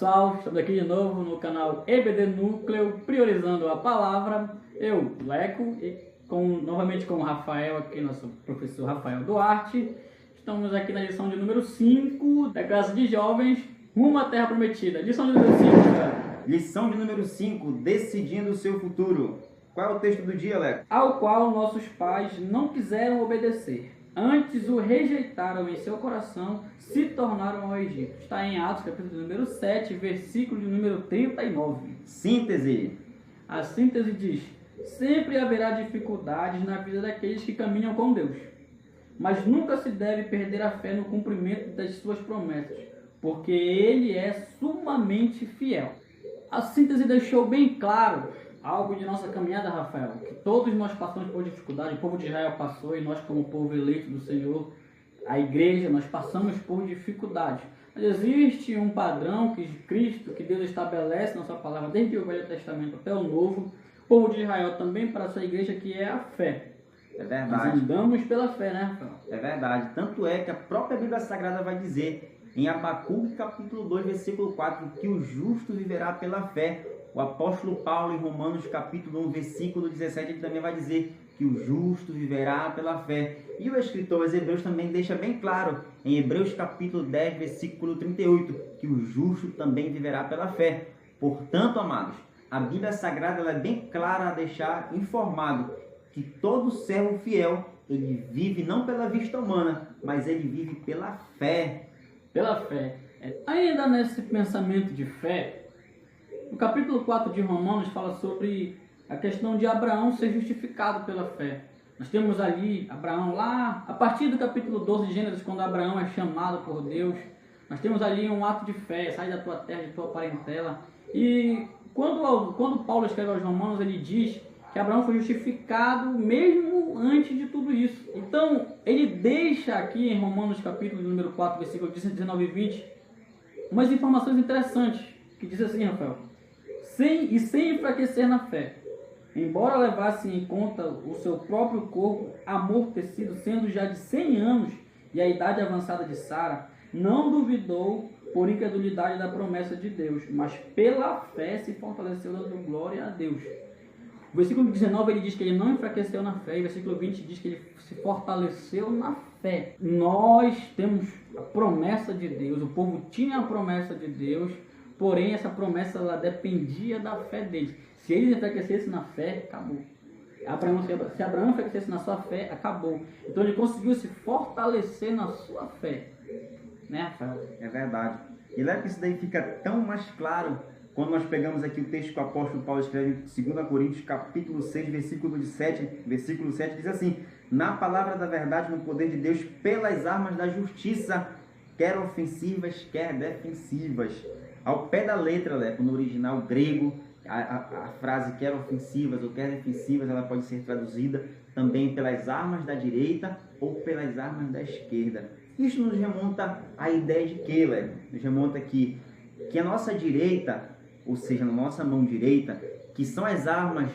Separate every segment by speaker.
Speaker 1: pessoal, estamos aqui de novo no canal EBD Núcleo, priorizando a palavra. Eu, Leco, e novamente com o Rafael aqui, nosso professor Rafael Duarte. Estamos aqui na lição de número 5 da classe de jovens, rumo à Terra Prometida. Lição de número 5, cara.
Speaker 2: Lição de número 5, decidindo o seu futuro. Qual é o texto do dia, Leco?
Speaker 1: Ao qual nossos pais não quiseram obedecer. Antes o rejeitaram em seu coração, se tornaram ao Egito. Está em Atos, capítulo número 7, versículo de número 39.
Speaker 2: Síntese.
Speaker 1: A síntese diz: sempre haverá dificuldades na vida daqueles que caminham com Deus, mas nunca se deve perder a fé no cumprimento das suas promessas, porque Ele é sumamente fiel. A síntese deixou bem claro algo de nossa caminhada, Rafael, que todos nós passamos por dificuldade. O povo de Israel passou e nós, como povo eleito do Senhor, a igreja, nós passamos por dificuldade. Mas existe um padrão que Cristo, que Deus estabelece na sua palavra, desde o Velho Testamento até o Novo. O povo de Israel também para a sua igreja, que é a fé.
Speaker 2: É verdade.
Speaker 1: Nós andamos pela fé, né, Rafael?
Speaker 2: É verdade. Tanto é que a própria Bíblia Sagrada vai dizer, em Abacuque, capítulo 2, versículo 4, que o justo viverá pela fé. O apóstolo Paulo, em Romanos, capítulo 1, versículo 17, ele também vai dizer que o justo viverá pela fé. E o escritor aos Hebreus também deixa bem claro, em Hebreus, capítulo 10, versículo 38, que o justo também viverá pela fé. Portanto, amados, a Bíblia Sagrada ela é bem clara a deixar informado que todo servo fiel, ele vive não pela vista humana, mas ele vive pela fé.
Speaker 1: Pela fé. Ainda nesse pensamento de fé, o capítulo 4 de Romanos fala sobre a questão de Abraão ser justificado pela fé. Nós temos ali Abraão lá, a partir do capítulo 12 de Gênesis, quando Abraão é chamado por Deus, nós temos ali um ato de fé: sai da tua terra, de tua parentela. E quando Paulo escreve aos Romanos, ele diz que Abraão foi justificado mesmo antes de tudo isso. Então, ele deixa aqui em Romanos capítulo número 4, versículo 19 e 20, umas informações interessantes, que diz assim, Rafael: sem enfraquecer na fé, embora levasse em conta o seu próprio corpo amortecido, sendo já de 100 anos e a idade avançada de Sara, não duvidou por incredulidade da promessa de Deus, mas pela fé se fortaleceu, dando glória a Deus. O versículo 19 ele diz que ele não enfraqueceu na fé, e o versículo 20 diz que ele se fortaleceu na fé. Nós temos a promessa de Deus, o povo tinha a promessa de Deus, porém essa promessa ela dependia da fé deles. Se eles enfraquecessem na fé, acabou. Se Abraão enfraquecesse na sua fé, acabou. Então ele conseguiu se fortalecer na sua fé. Né, Rafael?
Speaker 2: É verdade. E lembra que isso daí fica tão mais claro quando nós pegamos aqui o texto que o apóstolo Paulo escreve em 2 Coríntios, capítulo 6, versículo 7, diz assim: na palavra da verdade, no poder de Deus, pelas armas da justiça, quer ofensivas, quer defensivas. Ao pé da letra, Leco, no original grego, a frase quer ofensivas ou quer defensivas, ela pode ser traduzida também pelas armas da direita ou pelas armas da esquerda. Isso nos remonta à ideia de que, Leco? Nos remonta que a nossa direita, ou seja, na nossa mão direita, que são as armas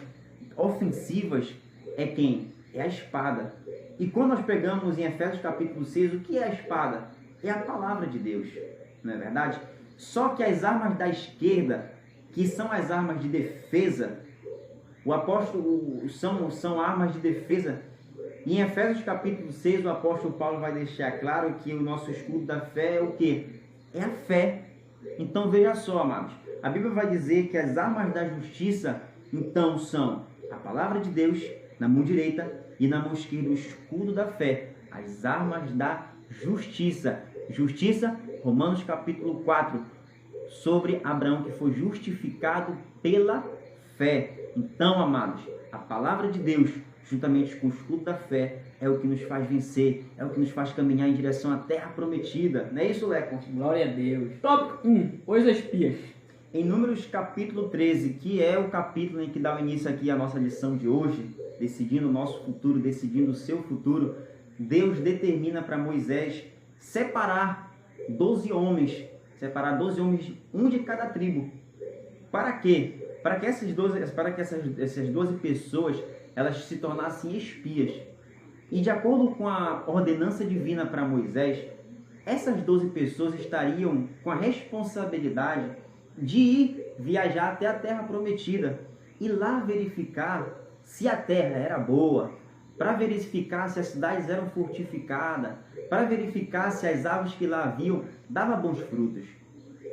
Speaker 2: ofensivas, é quem? É a espada. E quando nós pegamos em Efésios capítulo 6, o que é a espada? É a palavra de Deus, não é verdade? Só que as armas da esquerda, que são as armas de defesa, o apóstolo são armas de defesa. E em Efésios capítulo 6, o apóstolo Paulo vai deixar claro que o nosso escudo da fé é o quê? É a fé. Então veja só, amados, a Bíblia vai dizer que as armas da justiça, então, são a palavra de Deus na mão direita e na mão esquerda o escudo da fé, as armas da justiça. Justiça, Romanos capítulo 4, sobre Abraão que foi justificado pela fé. Então, amados, a palavra de Deus, juntamente com o escudo da fé, é o que nos faz vencer, é o que nos faz caminhar em direção à terra prometida. Não é isso, Leco?
Speaker 1: Glória a Deus. Tópico 1. Os espias.
Speaker 2: Em Números capítulo 13, que é o capítulo em que dá o início aqui a nossa lição de hoje, decidindo o nosso futuro, decidindo o seu futuro, Deus determina para Moisés separar 12 homens, um de cada tribo. Para quê? Para que essas 12 pessoas elas se tornassem espias. E de acordo com a ordenança divina para Moisés, essas 12 pessoas estariam com a responsabilidade de ir viajar até a terra prometida e lá verificar se a terra era boa, para verificar se as cidades eram fortificadas, para verificar se as árvores que lá haviam davam bons frutos.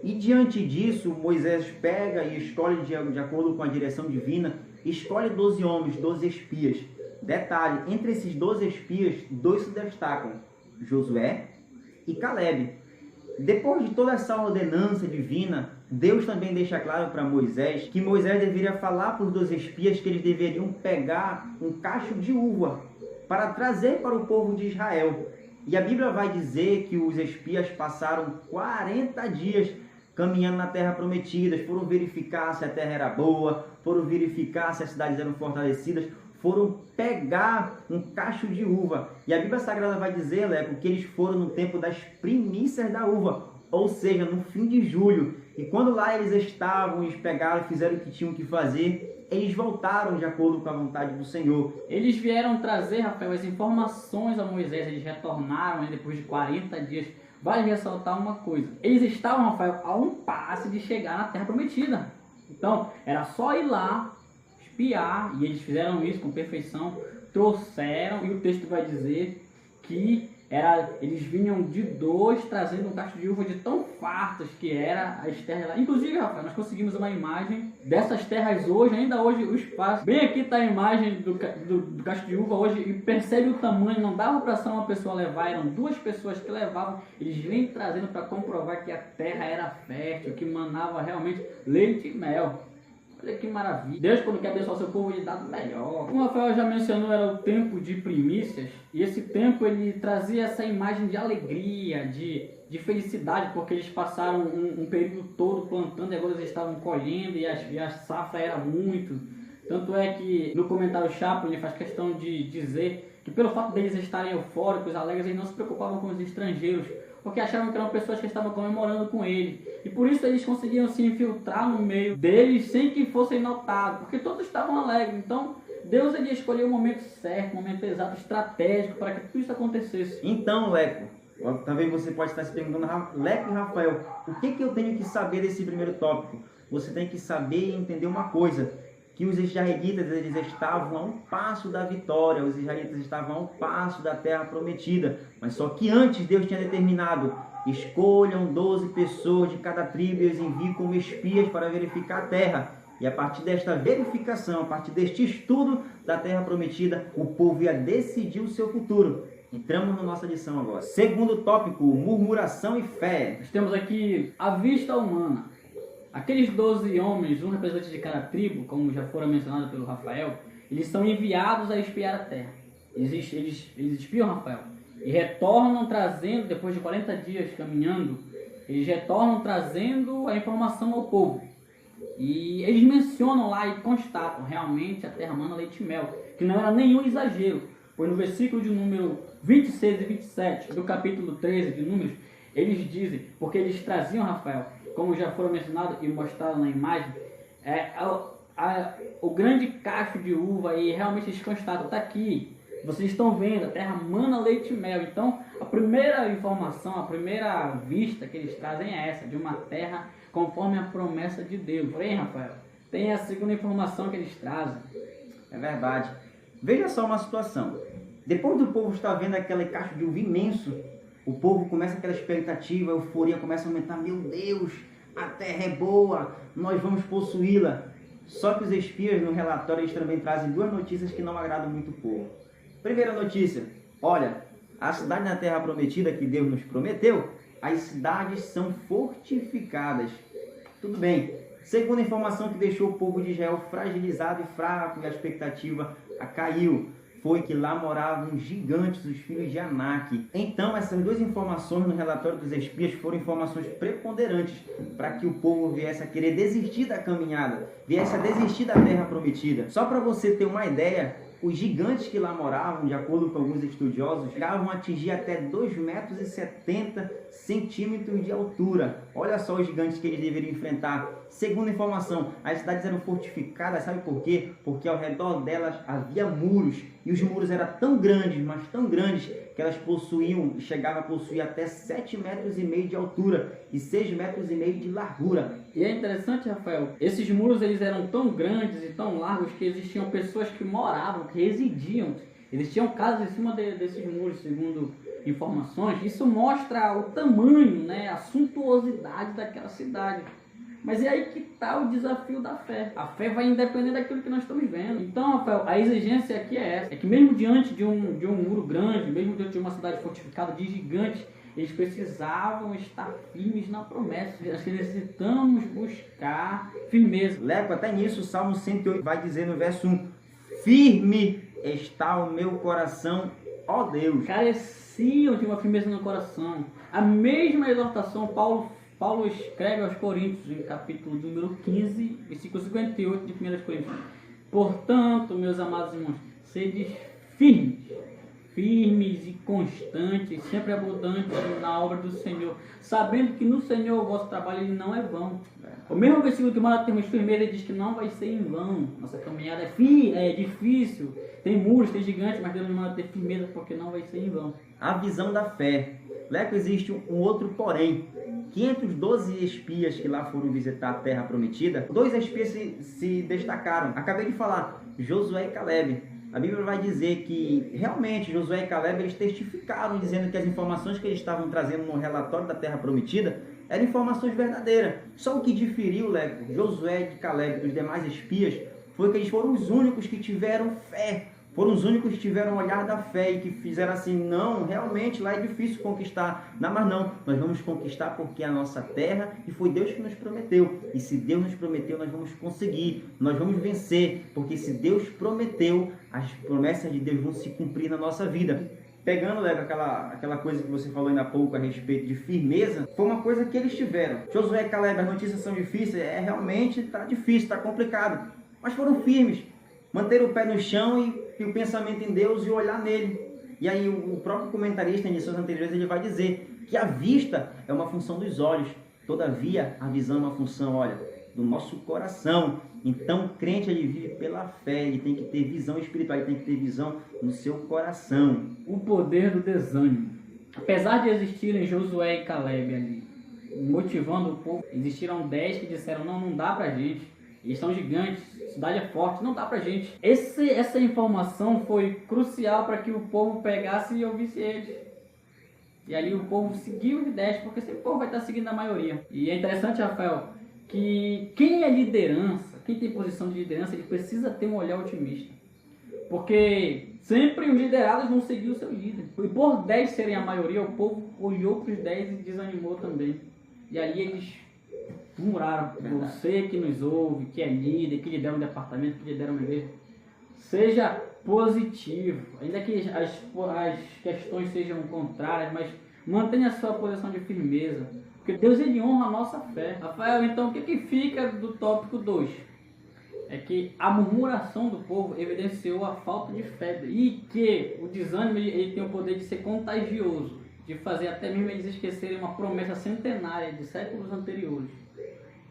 Speaker 2: E diante disso, Moisés pega e escolhe, de acordo com a direção divina, escolhe 12 homens, 12 espias. Detalhe, entre esses 12 espias, 2 se destacam, Josué e Caleb. Depois de toda essa ordenança divina, Deus também deixa claro para Moisés que Moisés deveria falar para os 12 espias que eles deveriam pegar um cacho de uva para trazer para o povo de Israel. E a Bíblia vai dizer que os espias passaram 40 dias caminhando na terra prometida, foram verificar se a terra era boa, foram verificar se as cidades eram fortalecidas, foram pegar um cacho de uva. E a Bíblia Sagrada vai dizer, Leco, que eles foram no tempo das primícias da uva, ou seja, no fim de julho. E quando lá eles estavam, eles pegaram, fizeram o que tinham que fazer, eles voltaram de acordo com a vontade do Senhor.
Speaker 1: Eles vieram trazer, Rafael, as informações a Moisés, eles retornaram depois de 40 dias. Vale ressaltar uma coisa, eles estavam, Rafael, a um passe de chegar na Terra Prometida. Então, era só ir lá, espiar, e eles fizeram isso com perfeição, trouxeram, e o texto vai dizer que eles vinham de 2 trazendo um cacho de uva de tão fartas que era as terras lá. Inclusive, Rafael, nós conseguimos uma imagem dessas terras hoje, ainda hoje o espaço. Bem aqui está a imagem do cacho de uva hoje, e percebe o tamanho, não dava para só uma pessoa levar, eram 2 pessoas que levavam, eles vêm trazendo para comprovar que a terra era fértil, que manava realmente leite e mel. Olha que maravilha. Deus, quando quer abençoar o seu povo, ele dá o melhor. Como o Rafael já mencionou, era o tempo de primícias. E esse tempo ele trazia essa imagem de alegria, de felicidade, porque eles passaram um período todo plantando e agora eles estavam colhendo e a safra era muito. Tanto é que no comentário Chaplin ele faz questão de dizer que pelo fato deles estarem eufóricos, alegres, eles não se preocupavam com os estrangeiros, porque achavam que eram pessoas que estavam comemorando com ele. E por isso eles conseguiam se infiltrar no meio deles sem que fossem notados, porque todos estavam alegres. Então, Deus ele escolheu o momento certo, o momento exato, estratégico, para que tudo isso acontecesse.
Speaker 2: Então, Leco, talvez você pode estar se perguntando, Leco e Rafael, o que eu tenho que saber desse primeiro tópico? Você tem que saber e entender uma coisa, que os israelitas eles estavam a um passo da vitória, os israelitas estavam a um passo da terra prometida, mas só que antes Deus tinha determinado, escolham 12 pessoas de cada tribo e os enviem como espias para verificar a terra. E a partir desta verificação, a partir deste estudo da terra prometida, o povo ia decidir o seu futuro. Entramos na nossa lição agora. Segundo tópico, murmuração e fé.
Speaker 1: Nós temos aqui a vista humana. Aqueles 12 homens, um representante de cada tribo, como já foram mencionados pelo Rafael, eles são enviados a espiar a terra. Eles espiam, Rafael, e retornam trazendo, depois de 40 dias caminhando, eles retornam trazendo a informação ao povo. E eles mencionam lá e constatam, realmente a terra mana leite e mel, que não era nenhum exagero, pois no versículo de número 26 e 27 do capítulo 13 de Números, eles dizem, porque eles traziam, Rafael, como já foram mencionados e mostrados na imagem, o grande cacho de uva, e realmente eles constatam, está aqui, vocês estão vendo, a terra mana leite e mel. Então, a primeira informação, a primeira vista que eles trazem é essa, de uma terra conforme a promessa de Deus. Porém, Rafael, tem a segunda informação que eles trazem.
Speaker 2: É verdade. Veja só uma situação. Depois do povo estar vendo aquele cacho de uva imenso, o povo começa aquela expectativa, a euforia começa a aumentar. Meu Deus, a terra é boa, nós vamos possuí-la. Só que os espias no relatório eles também trazem 2 notícias que não agradam muito o povo. Primeira notícia, olha, a cidade na terra prometida que Deus nos prometeu, as cidades são fortificadas. Tudo bem. Segunda informação que deixou o povo de Israel fragilizado e fraco e a expectativa caiu, foi que lá moravam gigantes, os filhos de Anak. Então, essas 2 informações no relatório dos espias foram informações preponderantes para que o povo viesse a querer desistir da caminhada, viesse a desistir da terra prometida. Só para você ter uma ideia, os gigantes que lá moravam, de acordo com alguns estudiosos, chegavam a atingir até 2,70 m de altura. Olha só os gigantes que eles deveriam enfrentar. Segunda informação, as cidades eram fortificadas, sabe por quê? Porque ao redor delas havia muros, e os muros eram tão grandes, mas tão grandes, que elas chegavam a possuir até 7,5 metros de altura e 6,5 metros de largura.
Speaker 1: E é interessante, Rafael, esses muros eles eram tão grandes e tão largos que existiam pessoas que moravam, que residiam. Existiam casas em cima desses muros, segundo informações. Isso mostra o tamanho, né, a suntuosidade daquela cidade. Mas é aí que está o desafio da fé. A fé vai independer daquilo que nós estamos vendo. Então, Rafael, a exigência aqui é essa. É que mesmo diante de um muro grande, mesmo diante de uma cidade fortificada de gigantes, eles precisavam estar firmes na promessa. Nós necessitamos buscar firmeza.
Speaker 2: Leco, até nisso, o Salmo 108 vai dizer no verso 1: firme está o meu coração, ó Deus.
Speaker 1: Careciam de uma firmeza no coração. A mesma exortação Paulo escreve aos Coríntios, em capítulo número 15, versículo 58 de 1 Coríntios. Portanto, meus amados irmãos, sede firmes e constantes, sempre abundantes na obra do Senhor, sabendo que no Senhor o vosso trabalho ele não é vão. O mesmo versículo que manda termos firmeza diz que não vai ser em vão. Nossa caminhada é difícil, tem muros, tem gigantes, mas Deus nos manda ter firmeza porque não vai ser em vão.
Speaker 2: A visão da fé. Leco, existe um outro porém, que entre os 12 espias que lá foram visitar a terra prometida, 2 espias se destacaram. Acabei de falar, Josué e Caleb. A Bíblia vai dizer que realmente Josué e Caleb eles testificaram, dizendo que as informações que eles estavam trazendo no relatório da terra prometida eram informações verdadeiras. Só o que diferiu, Leco, Josué e Caleb dos demais espias foi que eles foram os únicos que tiveram fé. Foram os únicos que tiveram o olhar da fé e que fizeram assim: não, realmente lá é difícil conquistar. Não, mas não, nós vamos conquistar porque é a nossa terra e foi Deus que nos prometeu. E se Deus nos prometeu, nós vamos conseguir, nós vamos vencer, porque se Deus prometeu, as promessas de Deus vão se cumprir na nossa vida. Pegando, Leco, aquela coisa que você falou ainda há pouco a respeito de firmeza, foi uma coisa que eles tiveram. Josué e Caleb, as notícias são difíceis, realmente está difícil, está complicado, mas foram firmes. Manter o pé no chão e o pensamento em Deus e olhar nele. E aí o próprio comentarista em edições anteriores ele vai dizer que a vista é uma função dos olhos. Todavia, a visão é uma função, olha, do nosso coração. Então, o crente ele vive pela fé, ele tem que ter visão espiritual, ele tem que ter visão no seu coração.
Speaker 1: O poder do desânimo. Apesar de existirem Josué e Caleb ali, motivando o povo, existiram 10 que disseram, não dá pra gente. Eles são gigantes, a cidade é forte, não dá pra gente. Essa informação foi crucial para que o povo pegasse e ouvisse eles. E ali o povo seguiu os 10, porque sempre o povo vai estar seguindo a maioria. E é interessante, Rafael, que quem é liderança, quem tem posição de liderança, ele precisa ter um olhar otimista. Porque sempre os liderados vão seguir o seu líder. E por 10 serem a maioria, o povo olhou para os 10 e desanimou também. E ali eles murmuraram: você que nos ouve, que é líder, que lidera um departamento, que lidera uma igreja, seja positivo, ainda que as questões sejam contrárias, mas mantenha a sua posição de firmeza, porque Deus ele honra a nossa fé. Rafael, então o que fica do tópico 2? É que a murmuração do povo evidenciou a falta de fé e que o desânimo ele tem o poder de ser contagioso, de fazer até mesmo eles esquecerem uma promessa centenária de séculos anteriores.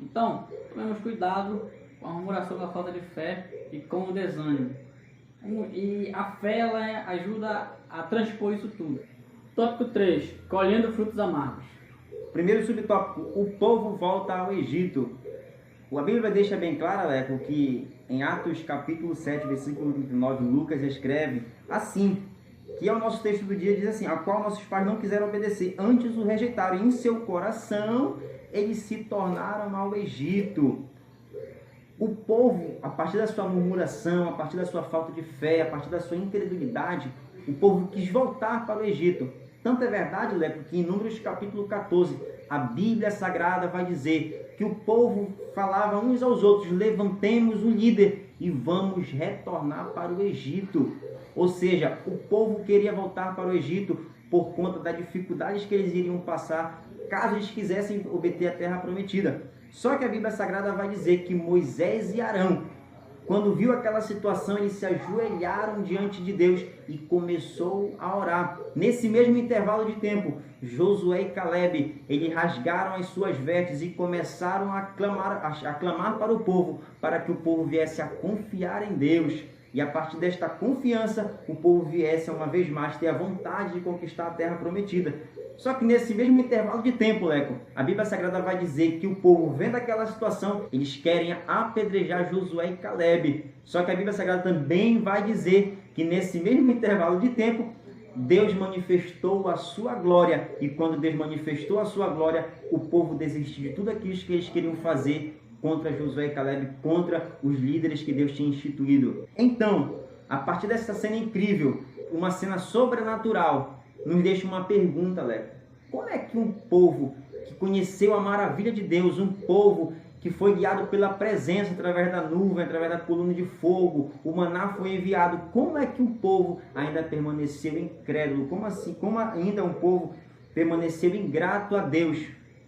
Speaker 1: Então, tomemos cuidado com a murmuração da falta de fé e com o desânimo. E a fé ela ajuda a transpor isso tudo. Tópico 3. Colhendo frutos amargos.
Speaker 2: Primeiro subtópico. O povo volta ao Egito. A Bíblia deixa bem claro, Leco, que em Atos capítulo 7, versículo 29, Lucas escreve assim, que é o nosso texto do dia, diz assim: a qual nossos pais não quiseram obedecer, antes o rejeitaram, e em seu coração eles se tornaram ao Egito. O povo, a partir da sua murmuração, a partir da sua falta de fé, a partir da sua incredulidade, o povo quis voltar para o Egito. Tanto é verdade, Leco, que em Números capítulo 14, a Bíblia Sagrada vai dizer que o povo falava uns aos outros: levantemos um líder e vamos retornar para o Egito. Ou seja, o povo queria voltar para o Egito por conta das dificuldades que eles iriam passar caso eles quisessem obter a terra prometida. Só que a Bíblia Sagrada vai dizer que Moisés e Arão, quando viu aquela situação, eles se ajoelharam diante de Deus e começou a orar. Nesse mesmo intervalo de tempo, Josué e Caleb, eles rasgaram as suas vestes e começaram a clamar para o povo, para que o povo viesse a confiar em Deus. e a partir desta confiança o povo viesse uma vez mais ter a vontade de conquistar a terra prometida. Só que nesse mesmo intervalo de tempo, Leco, a Bíblia Sagrada vai dizer que o povo, vendo aquela situação, eles querem apedrejar Josué e Caleb. Só que a Bíblia Sagrada também vai dizer que nesse mesmo intervalo de tempo, Deus manifestou a sua glória. E quando Deus manifestou a sua glória, o povo desistiu de tudo aquilo que eles queriam fazer contra Josué e Caleb, contra os líderes que Deus tinha instituído. Então, a partir dessa cena incrível, uma cena sobrenatural, nos deixa uma pergunta, Leco. Como é que um povo que conheceu a maravilha de Deus, um povo que foi guiado pela presença através da nuvem, através da coluna de fogo, o maná foi enviado, como é que o povo ainda permaneceu incrédulo? Como assim? Como ainda um povo permaneceu ingrato a Deus?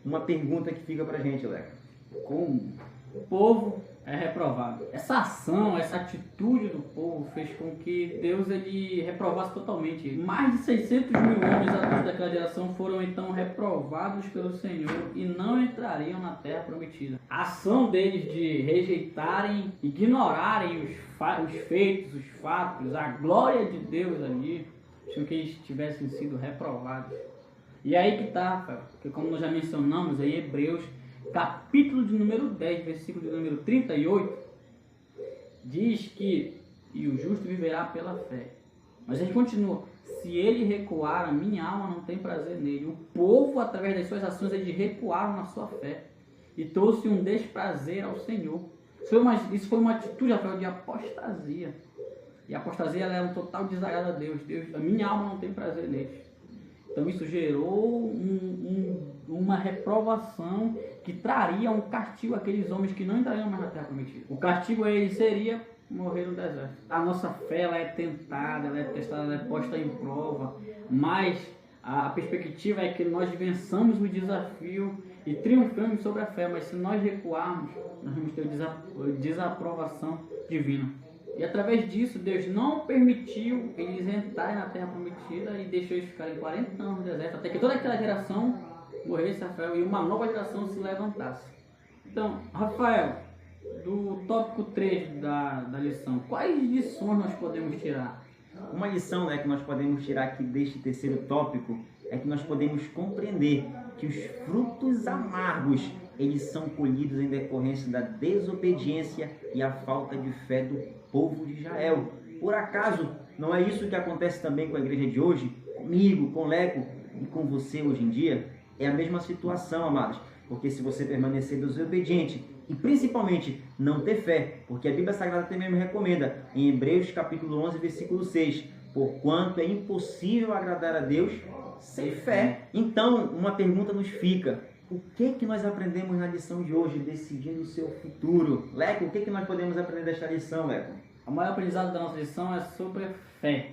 Speaker 2: Uma pergunta que fica pra gente, Leco.
Speaker 1: Como o povo é reprovado. Essa ação, essa atitude do povo fez com que Deus ele reprovasse totalmente. Mais de 600 mil homens adultos daquela geração foram então reprovados pelo Senhor e não entrariam na terra prometida. A ação deles de rejeitarem, ignorarem os feitos, os fatos, a glória de Deus ali, fez com que eles tivessem sido reprovados. E aí que está, Rafael, porque como nós já mencionamos em Hebreus, capítulo de número 10, versículo de número 38, diz que e o justo viverá pela fé. Mas ele continua, se ele recuar, a minha alma não tem prazer nele. O povo, através das suas ações, eles recuaram na sua fé e trouxe um desprazer ao Senhor. Isso foi uma atitude, Rafael, de apostasia. E a apostasia ela é um total desagrado a Deus. A minha alma não tem prazer nele. Então isso gerou uma reprovação que traria um castigo àqueles homens que não entrariam mais na terra prometida. O castigo a eles seria morrer no deserto. A nossa fé ela é tentada, ela é testada, ela é posta em prova, mas a perspectiva é que nós vençamos o desafio e triunfamos sobre a fé, mas se nós recuarmos, nós vamos ter desaprovação divina. E através disso, Deus não permitiu eles entrarem na terra prometida e deixou eles ficarem 40 anos no deserto, até que toda aquela geração morresse, Rafael, e uma nova geração se levantasse. Então, Rafael, do tópico 3 da lição, quais lições nós podemos tirar?
Speaker 2: Uma lição, né, que nós podemos tirar aqui deste terceiro tópico é que nós podemos compreender que os frutos amargos eles são colhidos em decorrência da desobediência e a falta de fé do povo de Israel. Por acaso, não é isso que acontece também com a igreja de hoje? Comigo, com Leco e com você hoje em dia? É a mesma situação, amados. Porque se você permanecer desobediente e principalmente não ter fé, porque a Bíblia Sagrada também me recomenda, em Hebreus capítulo 11, versículo 6, porquanto é impossível agradar a Deus sem fé. Então, uma pergunta nos fica. O que nós aprendemos na lição de hoje, decidindo o seu futuro? Leco, o que nós podemos aprender desta lição, Leco?
Speaker 1: O maior aprendizado da nossa lição é sobre fé.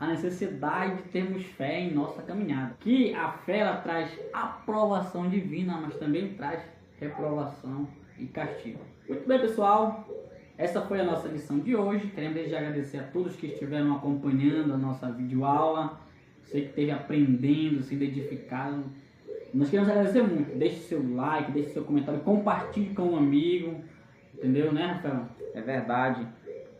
Speaker 1: A necessidade de termos fé em nossa caminhada. Que a fé ela traz aprovação divina, mas também traz reprovação e castigo. Muito bem, pessoal. Essa foi a nossa lição de hoje. Queremos desde agradecer a todos que estiveram acompanhando a nossa videoaula. Você que esteve aprendendo, se edificando. Nós queremos agradecer muito. Deixe seu like, deixe seu comentário, compartilhe com um amigo. Entendeu, né, Rafael?
Speaker 2: É verdade.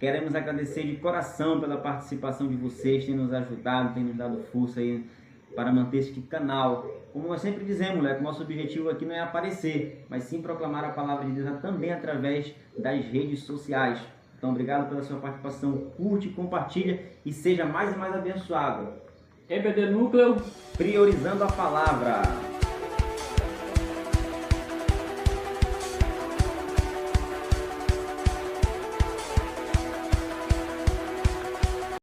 Speaker 2: Queremos agradecer de coração pela participação de vocês, tem nos ajudado, tem nos dado força aí para manter este canal. Como nós sempre dizemos, Leco, nosso objetivo aqui não é aparecer, mas sim proclamar a palavra de Deus também através das redes sociais. Então, obrigado pela sua participação. Curte, compartilha e seja mais e mais abençoado.
Speaker 1: EBD Núcleo,
Speaker 2: priorizando a palavra.